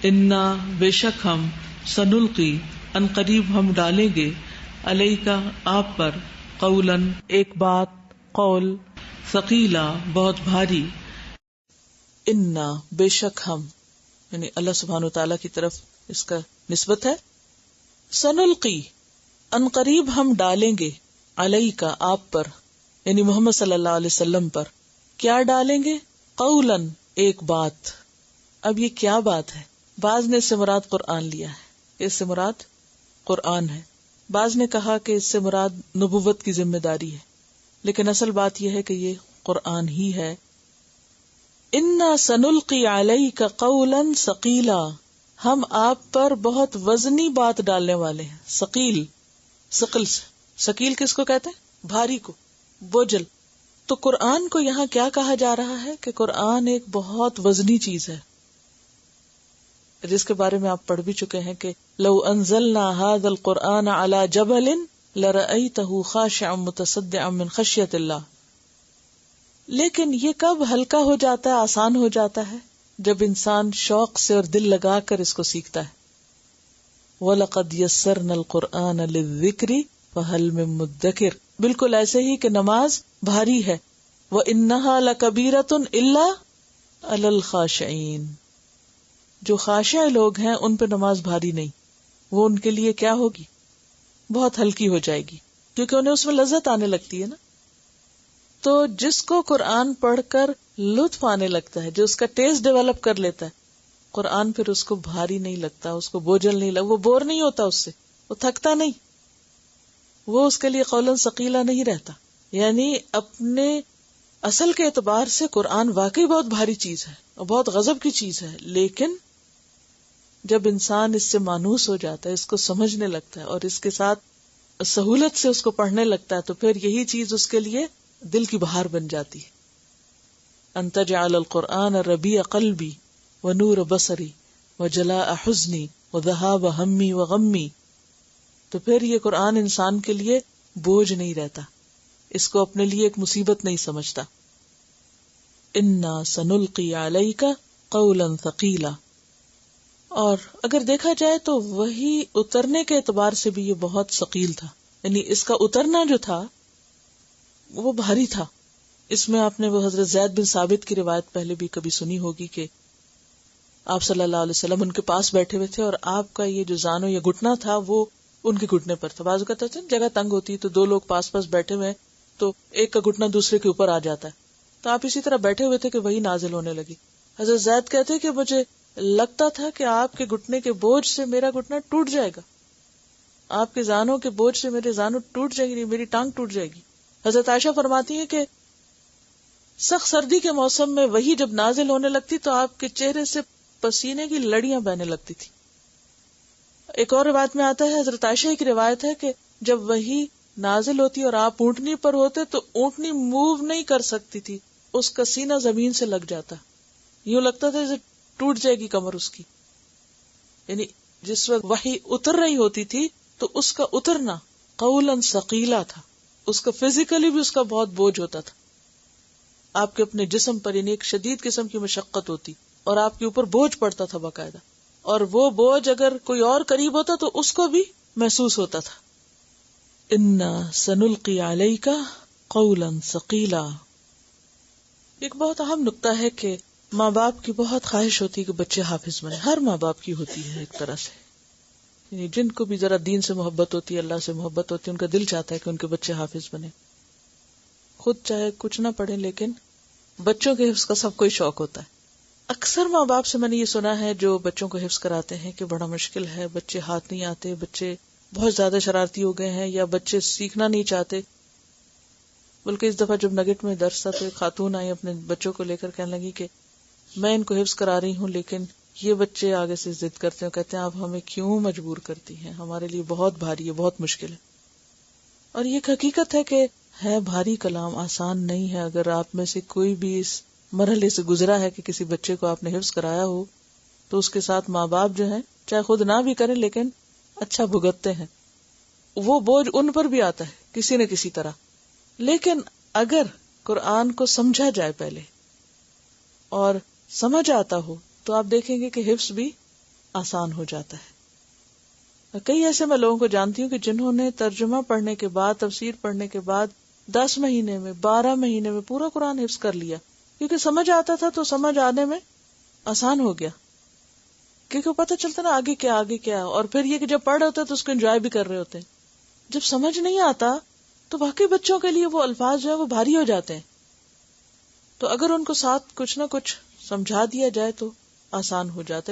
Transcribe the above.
انا بے شک ہم سنلقی ان قریب ہم ڈالیں گے علیکا آپ پر قولاً ایک بات قول ثقیلا بہت بھاری انا بے شک ہم یعنی اللہ سبحانہ وتعالی کی طرف اس کا نسبت ہے سنلقی ان قریب ہم ڈالیں گے علیکا آپ پر یعنی محمد صلی اللہ علیہ وسلم پر کیا ڈالیں گے قولاً ایک بات اب یہ کیا بات ہے بعض نے اس سے مراد قرآن لیا ہے اس سے مراد قرآن ہے بعض نے کہا کہ اس سے مراد نبوت کی ذمہ داری ہے لیکن اصل بات یہ ہے کہ یہ قرآن ہی ہے انا سنلقی علیک قولا ثقیلا ہم آپ پر بہت وزنی بات ڈالنے والے ہیں ثقیل ثقل سے ثقیل کس کو کہتے ہیں بھاری کو بوجھل تو قرآن کو یہاں کیا کہا جا رہا ہے کہ قرآن ایک بہت وزنی چیز ہے جس کے بارے میں آپ پڑھ بھی چکے ہیں کہ لو انزلنا هذا القرآن على جبل لرأيته خاشعا متصدعا من خشیۃ اللہ لیکن یہ کب ہلکا ہو جاتا ہے آسان ہو جاتا ہے جب انسان شوق سے اور دل لگا کر اس کو سیکھتا ہے وَلَقَدْ يَسَّرْنَا الْقُرْآنَ لِلذِّكْرِ فَهَلْ مِن مُدَّكِرٍ بالکل ایسے ہی کہ نماز بھاری ہے وَإِنَّهَا لَكَبِيرَةٌ إِلَّا عَلَى الْخَاشِعِينَ جو خاشع لوگ ہیں ان پہ نماز بھاری نہیں وہ ان کے لیے کیا ہوگی بہت ہلکی ہو جائے گی کیونکہ انہیں اس میں لذت آنے لگتی ہے نا تو جس کو قرآن پڑھ کر لطف آنے لگتا ہے جو اس کا ٹیسٹ ڈیولپ کر لیتا ہے قرآن پھر اس کو بھاری نہیں لگتا اس کو بوجھل نہیں لگتا وہ بور نہیں ہوتا اس سے وہ تھکتا نہیں وہ اس کے لیے قولاً ثقیلا نہیں رہتا یعنی اپنے اصل کے اعتبار سے قرآن واقعی بہت بھاری چیز ہے اور بہت غضب کی چیز ہے لیکن جب انسان اس سے مانوس ہو جاتا ہے اس کو سمجھنے لگتا ہے اور اس کے ساتھ سہولت سے اس کو پڑھنے لگتا ہے تو پھر یہی چیز اس کے لیے دل کی بہار بن جاتی ہے ان تجعل القرآن ربیع قلبی ونور بصری وجلاء حزنی وذہاب ہمی وغمی تو پھر یہ قرآن انسان کے لیے بوجھ نہیں رہتا اس کو اپنے لیے ایک مصیبت نہیں سمجھتا انا سنلقی علیک قولا ثقیلا اور اگر دیکھا جائے تو وہی اترنے کے اعتبار سے بھی یہ بہت ثقیل تھا یعنی اس کا اترنا جو تھا وہ بھاری تھا اس میں آپ نے وہ حضرت زید بن ثابت کی روایت پہلے بھی کبھی سنی ہوگی کہ آپ صلی اللہ علیہ وسلم ان کے پاس بیٹھے ہوئے تھے اور آپ کا یہ جو زانو یا گھٹنا تھا وہ ان کے گھٹنے پر تھا بازو کہتا ہے جگہ تنگ ہوتی ہے تو دو لوگ پاس پاس بیٹھے ہوئے تو ایک کا گھٹنا دوسرے کے اوپر آ جاتا ہے تو آپ اسی طرح بیٹھے ہوئے تھے کہ وہی نازل ہونے لگی حضرت زید کہتے کہ مجھے لگتا تھا کہ آپ کے گھٹنے کے بوجھ سے میرا گھٹنا ٹوٹ جائے گا آپ کے زانوں کے بوجھ سے میرے زانوں ٹوٹ جائیں گے میری ٹانگ ٹوٹ جائے گی حضرت عائشہ فرماتی ہے کہ سخت سردی کے موسم میں وہی جب نازل ہونے لگتی تو آپ کے چہرے سے پسینے کی لڑیاں بہنے لگتی تھی ایک اور روایت میں آتا ہے حضرت عائشہ کی روایت ہے کہ جب وہی نازل ہوتی اور آپ اونٹنی پر ہوتے تو اونٹنی موو نہیں کر سکتی تھی اس کا سینہ زمین سے لگ جاتا یوں لگتا تھا جیسے ٹوٹ جائے گی کمر اس کی یعنی جس وقت وحی اتر رہی ہوتی تھی تو اس کا اترنا قولا ثقیلا تھا اس کا فزیکلی بھی اس کا بہت بوجھ ہوتا تھا آپ کے اپنے جسم پر یعنی ایک شدید قسم کی مشقت ہوتی اور آپ کے اوپر بوجھ پڑتا تھا باقاعدہ اور وہ بوجھ اگر کوئی اور قریب ہوتا تو اس کو بھی محسوس ہوتا تھا انا سنلقی علیک قولا ثقیلا ایک بہت اہم نقطہ ہے کہ ماں باپ کی بہت خواہش ہوتی ہے کہ بچے حافظ بنے ہر ماں باپ کی ہوتی ہے ایک طرح سے یعنی جن کو بھی ذرا دین سے محبت ہوتی ہے اللہ سے محبت ہوتی ہے ان کا دل چاہتا ہے کہ ان کے بچے حافظ بنے خود چاہے کچھ نہ پڑھیں لیکن بچوں کے حفظ کا سب کو شوق ہوتا ہے اکثر ماں باپ سے میں نے یہ سنا ہے جو بچوں کو حفظ کراتے ہیں کہ بڑا مشکل ہے بچے ہاتھ نہیں آتے بچے بہت زیادہ شرارتی ہو گئے ہیں یا بچے سیکھنا نہیں چاہتے بلکہ اس دفعہ جب نگٹ میں درس تھا تو ایک خاتون آئی اپنے بچوں کو لے کر کہنے لگی کہ میں ان کو حفظ کرا رہی ہوں لیکن یہ بچے آگے سے ضد کرتے ہیں کہتے ہیں آپ ہمیں کیوں مجبور کرتی ہیں ہمارے لیے بہت بھاری ہے بہت مشکل ہے اور یہ حقیقت ہے کہ ہے بھاری کلام آسان نہیں ہے اگر آپ میں سے کوئی بھی اس مرحلے سے گزرا ہے کہ کسی بچے کو آپ نے حفظ کرایا ہو تو اس کے ساتھ ماں باپ جو ہیں چاہے خود نہ بھی کریں لیکن اچھا بھگتتے ہیں وہ بوجھ ان پر بھی آتا ہے کسی نہ کسی طرح لیکن اگر قرآن کو سمجھا جائے پہلے اور سمجھ آتا ہو تو آپ دیکھیں گے کہ حفظ بھی آسان ہو جاتا ہے. کئی ایسے میں لوگوں کو جانتی ہوں کہ جنہوں نے ترجمہ پڑھنے کے بعد، تفسیر پڑھنے کے بعد 10 مہینے میں 12 مہینے میں پورا قرآن حفظ کر لیا، کیونکہ سمجھ آتا تھا تو سمجھ آنے میں آسان ہو گیا، کیونکہ پتہ چلتا نا آگے کیا. اور پھر یہ کہ جب پڑھ رہے ہوتے تو اس کو انجوائے بھی کر رہے ہوتے ہیں. جب سمجھ نہیں آتا تو واقعی بچوں کے لیے وہ الفاظ جو ہے وہ بھاری ہو جاتے ہیں. تو اگر ان کو ساتھ کچھ نہ کچھ سمجھا دیا جائے تو آسان ہو جاتا ہے.